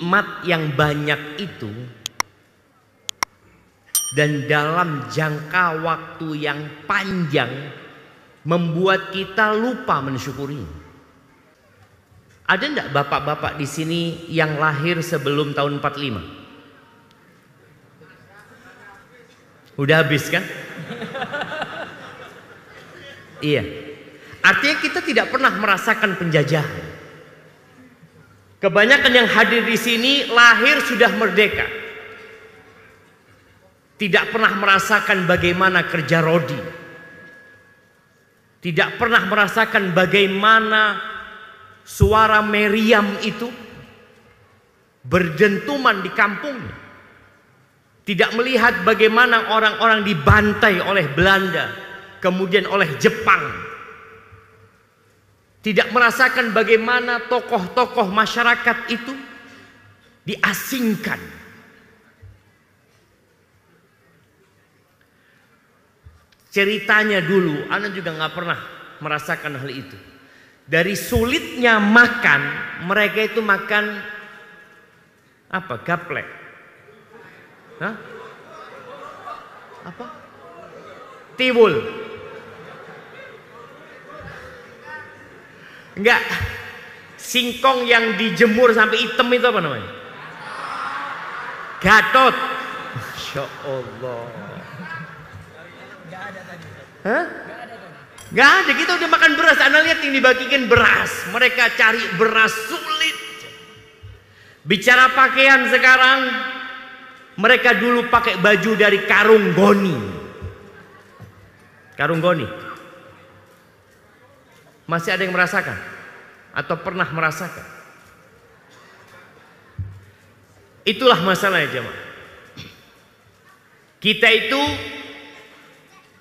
nikmat yang banyak itu dan dalam jangka waktu yang panjang membuat kita lupa mensyukuri. Ada enggak bapak-bapak di sini yang lahir sebelum tahun 45? Udah habis kan? Iya. Artinya kita tidak pernah merasakan penjajahan. Kebanyakan yang hadir di sini lahir sudah merdeka. Tidak pernah merasakan bagaimana kerja rodi. Tidak pernah merasakan bagaimana suara meriam itu berdentuman di kampungnya. Tidak melihat bagaimana orang-orang dibantai oleh Belanda, kemudian oleh Jepang. Tidak merasakan bagaimana tokoh-tokoh masyarakat itu diasingkan. Ceritanya dulu, Ana juga nggak pernah merasakan hal itu. Dari sulitnya makan, mereka itu makan apa? Gaplek. Hah? Apa? Tiwul. Enggak. Singkong yang dijemur sampai hitam itu apa namanya? Gatot. Masya Allah. Hah? Gak ada, kita udah makan beras. Anda lihat yang dibagikan beras. Mereka cari beras sulit. Bicara pakaian sekarang, mereka dulu pakai baju dari karung goni. Karung goni. Masih ada yang merasakan? Atau pernah merasakan? Itulah masalahnya jemaah. Kita itu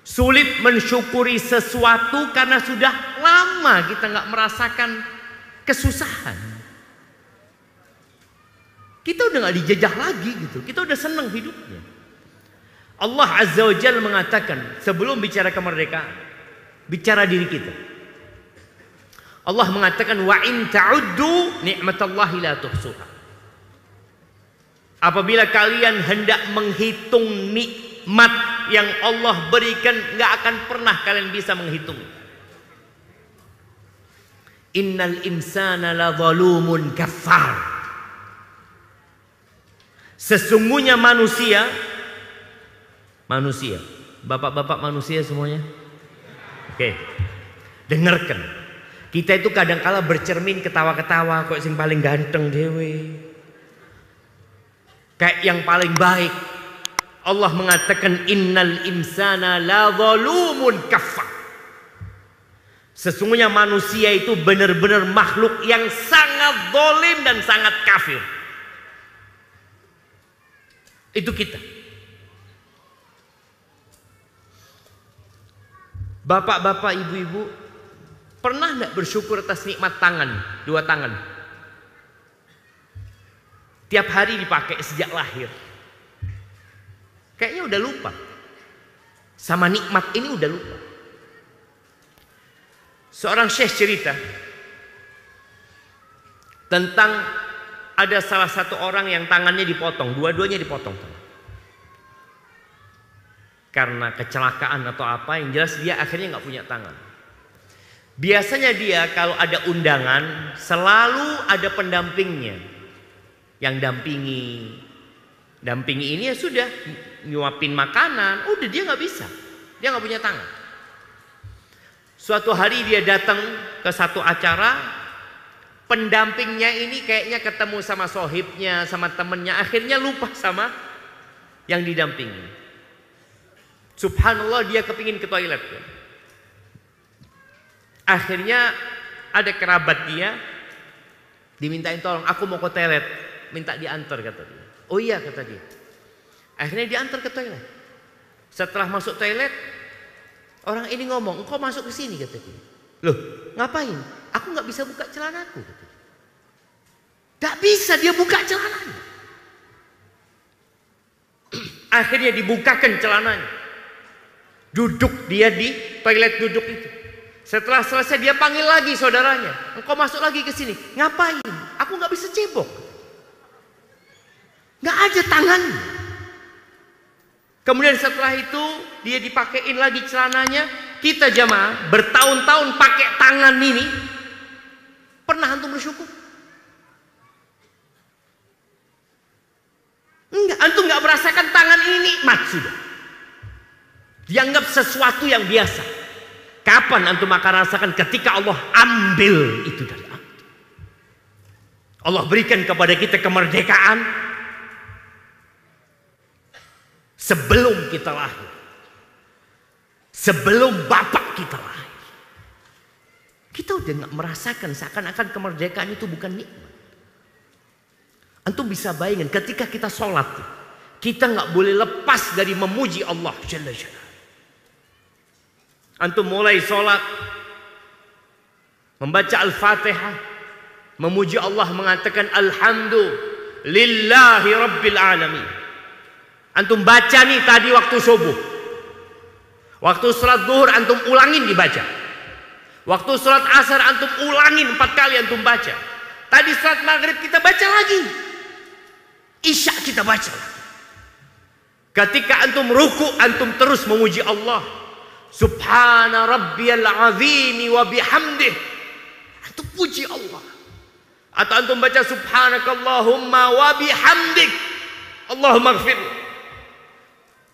sulit mensyukuri sesuatu karena sudah lama kita nggak merasakan kesusahan. Kita udah nggak dijajah lagi gitu. Kita udah senang hidupnya. Allah Azza wa Jalla mengatakan sebelum bicara kemerdekaan, bicara diri kita. Allah mengatakan wa in ta'uddu ni'matallahi la tuhsuha. Apabila kalian hendak menghitung nikmat yang Allah berikan, nggak akan pernah kalian bisa menghitung. Innal insana la zalumun kafar. Sesungguhnya manusia, bapak-bapak manusia semuanya. Oke, dengarkan. Kita itu kadang-kala bercermin ketawa-ketawa, kok sing paling ganteng dewe, kayak yang paling baik. Allah mengatakan innal insana la zalumun kafar. Sesungguhnya manusia itu benar-benar makhluk yang sangat zalim dan sangat kafir. Itu kita. Bapak-bapak, ibu-ibu, pernah enggak bersyukur atas nikmat tangan, dua tangan? Tiap hari dipakai sejak lahir. Kayaknya udah lupa. Sama nikmat ini udah lupa. Seorang syekh cerita tentang ada salah satu orang yang tangannya dipotong, dua-duanya dipotong. Karena kecelakaan atau apa, yang jelas dia akhirnya nggak punya tangan. Biasanya dia kalau ada undangan selalu ada pendampingnya yang dampingi ini ya sudah nyuapin makanan, udah dia nggak bisa, dia nggak punya tangan. Suatu hari dia datang ke satu acara, pendampingnya ini kayaknya ketemu sama sohibnya, sama temennya, akhirnya lupa sama yang didampingi. Subhanallah, dia kepingin ke toilet. Akhirnya ada kerabat dia dimintain tolong, aku mau ke toilet, minta diantar kata dia. Oh iya kata dia. Akhirnya diantar ke toilet. Setelah masuk toilet, orang ini ngomong, engkau masuk ke sini kata dia. Loh, ngapain? Aku nggak bisa buka celanaku kata dia. Gak bisa dia buka celananya. Akhirnya dibukakan celananya. Duduk dia di toilet duduk itu. Setelah selesai dia panggil lagi saudaranya. Engkau masuk lagi ke sini. Ngapain? Aku nggak bisa cebok. Nggak ada tangannya. Kemudian setelah itu dia dipakein lagi celananya. Kita jamaah bertahun-tahun pakai tangan ini. Pernah antum bersyukur? Enggak, antum nggak merasakan tangan ini nikmat sudah. Dianggap sesuatu yang biasa. Kapan antum akan rasakan? Ketika Allah ambil itu dari antum. Allah berikan kepada kita kemerdekaan sebelum kita lahir. Sebelum bapak kita lahir. Kita udah nggak merasakan, seakan-akan kemerdekaan itu bukan nikmat. Antum bisa bayangin ketika kita sholat, kita nggak boleh lepas dari memuji Allah Jalla Jalla. Antum mulai sholat, membaca Al-Fatihah, memuji Allah, mengatakan Alhamdulillahi Rabbil Alamin. Antum baca nih tadi waktu subuh, waktu sholat zuhur antum ulangin dibaca, waktu sholat asar antum ulangin 4 kali antum baca, tadi sholat maghrib kita baca lagi, isya kita baca lagi. Ketika antum ruku antum terus memuji Allah. Subhana rabbiyal azimi wa bihamdih. Antum puji Allah. Atau antum baca subhanakallahumma wa bihamdik. Allahumma ighfir.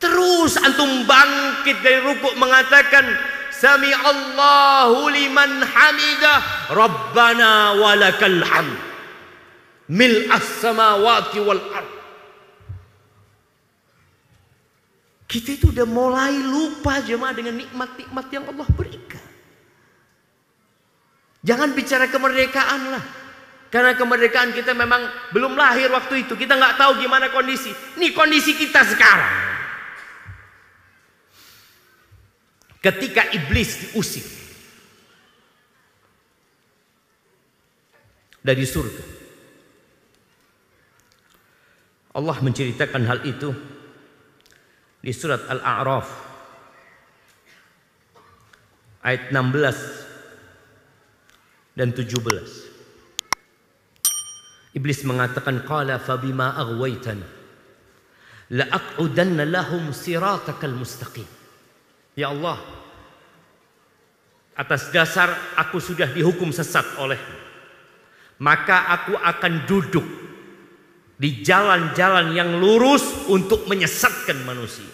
Terus antum bangkit dari rukuk mengatakan sami Allahu liman hamidah. Rabbana walakal hamd. Mil'as samawati wal ardh. Kita itu udah mulai lupa jemaah dengan nikmat-nikmat yang Allah berikan. Jangan bicara kemerdekaan lah. Karena kemerdekaan kita memang belum lahir waktu itu. Kita nggak tahu gimana kondisi. Ini kondisi kita sekarang. Ketika iblis diusir dari surga. Allah menceritakan hal itu di surat Al-A'raf ayat 16 dan 17. Iblis mengatakan qala fabima aghwaytani la'aq'udanna lahum siratakal mustaqim. Ya Allah, atas dasar aku sudah dihukum sesat olehmu, maka aku akan duduk di jalan-jalan yang lurus untuk menyesatkan manusia.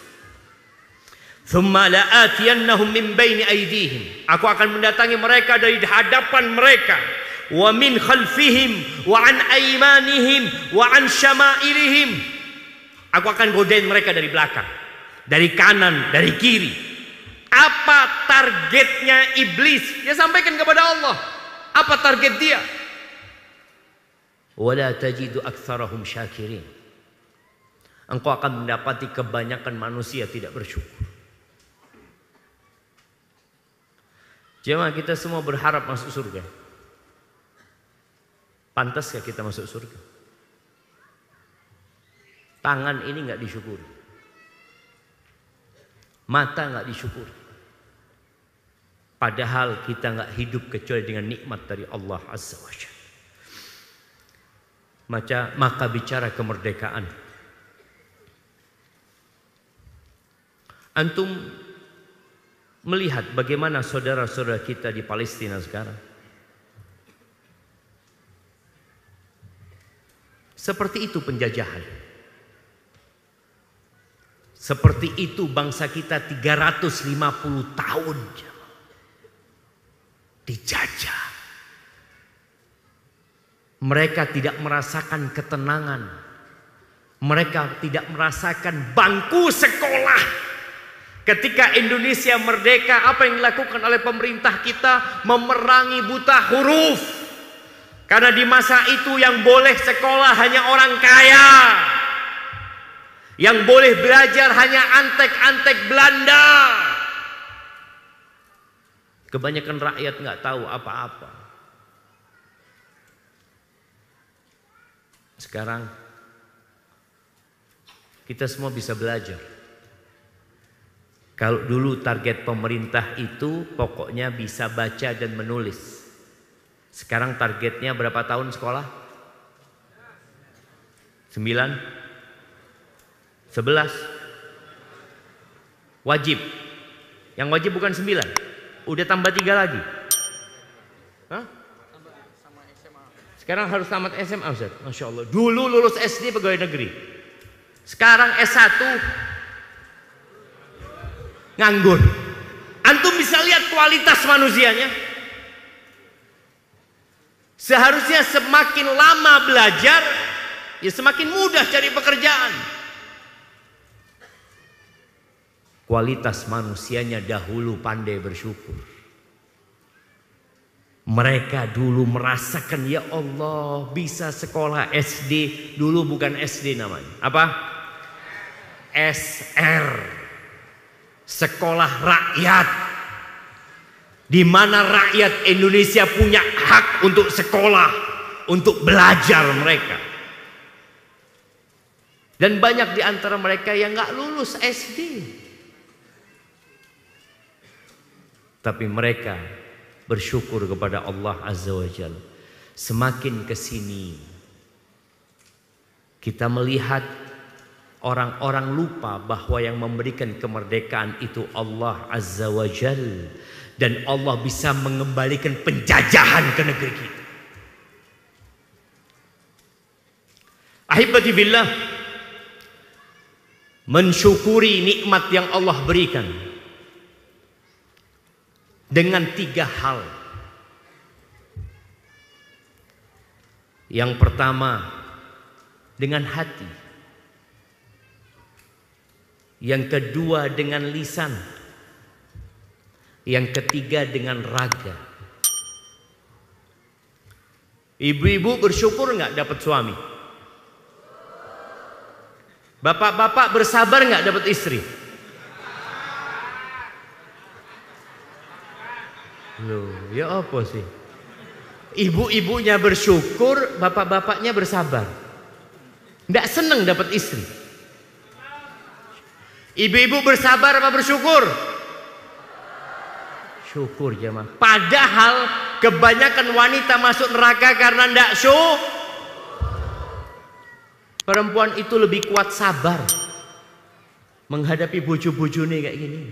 Thumma la'atiyannahum min baini aydihim. Aku akan mendatangi mereka dari hadapan mereka, wa min khalfihim, wa an aymanihim, wa an syama'ilihim. Aku akan godain mereka dari belakang, dari kanan, dari kiri. Apa targetnya iblis? Dia sampaikan kepada Allah. Apa target dia? Wala tajidu aktsarahum syakirin. Engkau akan mendapati kebanyakan manusia tidak bersyukur. Jemaah, kita semua berharap masuk surga. Pantaskah kita masuk surga? Tangan ini nggak disyukuri, mata nggak disyukuri. Padahal kita nggak hidup kecuali dengan nikmat dari Allah Azza wa Jalla. Maka bicara kemerdekaan, antum melihat bagaimana saudara-saudara kita di Palestina sekarang. Seperti itu penjajahan. Seperti itu bangsa kita 350 tahun dijajah. Mereka tidak merasakan ketenangan. Mereka tidak merasakan bangku sekolah. Ketika Indonesia merdeka, apa yang dilakukan oleh pemerintah kita? Memerangi buta huruf. Karena di masa itu yang boleh sekolah hanya orang kaya. Yang boleh belajar hanya antek-antek Belanda. Kebanyakan rakyat nggak tahu apa-apa. Sekarang kita semua bisa belajar. Kalau dulu target pemerintah itu pokoknya bisa baca dan menulis. Sekarang targetnya berapa tahun sekolah? 9? 11. Wajib. Yang wajib bukan 9. Udah tambah 3 lagi. Hah? Sekarang harus tamat SMA, Ustaz. Masya Allah. Dulu lulus SD pegawai negeri. Sekarang S1 nganggur. Antum bisa lihat kualitas manusianya. Seharusnya semakin lama belajar, ya semakin mudah cari pekerjaan. Kualitas manusianya dahulu pandai bersyukur. Mereka dulu merasakan, ya Allah, bisa sekolah SD. Dulu bukan SD namanya. Apa? SR. Sekolah rakyat. Di mana rakyat Indonesia punya hak untuk sekolah, untuk belajar mereka. Dan banyak di antara mereka yang nggak lulus SD. Tapi mereka bersyukur kepada Allah Azza wa Jalla. Semakin kesini kita melihat orang-orang lupa bahwa yang memberikan kemerdekaan itu Allah Azza wa Jalla. Dan Allah bisa mengembalikan penjajahan ke negeri kita. Ahibati billah, mensyukuri nikmat yang Allah berikan dengan 3 hal. Yang pertama dengan hati, yang kedua dengan lisan, yang ketiga dengan raga. Ibu-ibu bersyukur nggak dapat suami? Bapak-bapak bersabar nggak dapat istri? Loh, ya apa sih? Ibu-ibunya bersyukur, bapak-bapaknya bersabar. Nggak seneng dapat istri. Ibu-ibu bersabar apa bersyukur? Syukur jemaah. Padahal kebanyakan wanita masuk neraka karena nggak syukur. Perempuan itu lebih kuat sabar menghadapi bojo-bojone kayak gini.